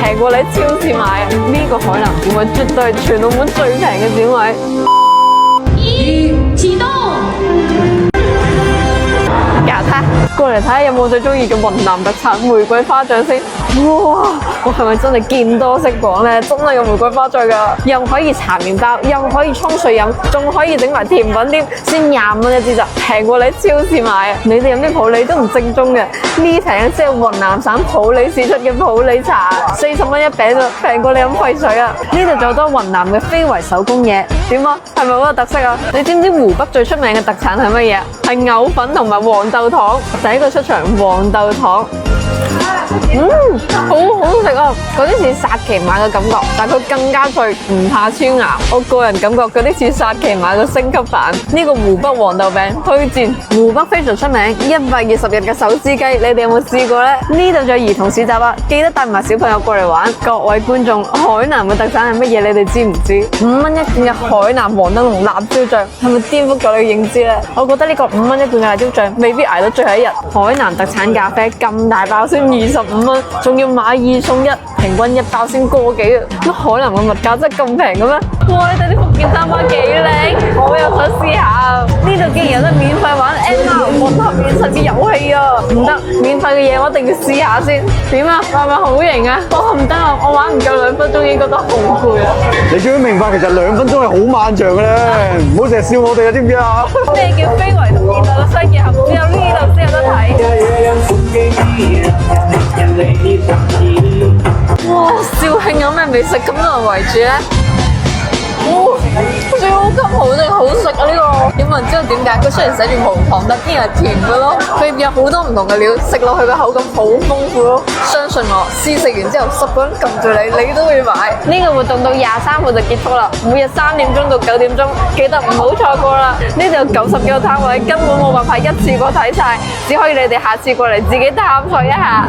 平過你超市買。呢個海南展位絕對係全澳門最平嘅展位。啟動。過嚟睇下有冇最中意嘅雲南特產玫瑰花醬先。哇！我係咪真係見多識廣呢？真係有玫瑰花醬㗎，又可以搽麵包，又可以沖水飲，仲可以整埋甜品添，先25蚊一支咋，平過你超市買啊！你哋飲啲普洱都唔正宗嘅，呢瓶即係雲南省普洱市出嘅普洱茶，40蚊一餅咋，平過你飲廢水啊！呢度仲有多雲南嘅非遺手工嘢，點啊？係咪好有特色啊？你知唔知湖北最出名嘅特產係乜嘢？係藕粉同埋黃豆糖。第一個出場黃豆糖。好好食啊！嗰啲似薩琪瑪嘅感覺，但佢更加脆，唔怕超牙。我個人感覺嗰啲似薩琪瑪嘅升級版。呢個湖北黃豆餅推薦，湖北非常出名120日嘅手撕雞，你哋有冇試過呢？呢度仲有兒童市集啊，記得帶埋小朋友過嚟玩。各位觀眾，海南嘅特產係乜嘢？你哋知唔知？5蚊一罐嘅海南黃燈籠辣椒醬係咪顛覆咗你嘅認知呢？我覺得呢個5蚊一罐嘅辣椒醬未必捱到最後一日。海南特產咖啡咁大包先25蚊，仲要買2送1，平均一包先個幾啊！乜海南嘅物價真係咁平嘅咩？哇！你睇啲福建三花幾靚，我又想試下。呢度竟然有得免費玩 MR 混合現實嘅遊戲啊！唔得，免費嘅嘢我一定要試下先。點啊？係咪好型啊？我唔得啊！我玩唔夠2分鐘已經覺得好攰啊！你終於明白其實2分鐘係好漫長嘅咧，唔好成日笑我哋啊，知唔知啊？咩叫非遺同現代嘅相結合？只有呢度先有得睇。哇！肇慶有咩美食咁多人圍住咧？哇！超級好食，好食啊！呢個有冇人知道點解？佢雖然寫住無糖，但依然係甜嘅咯。佢有好多唔同嘅料，食落去嘅口感好豐富咯。相信我，試食完之後10個人撳住你，你都會買。呢個活動到23號就結束啦，每日3點鐘到9點鐘，記得唔好錯過啦。呢度有90幾個攤位，根本冇辦法一次過睇晒，只可以你哋下次過嚟自己探索一下。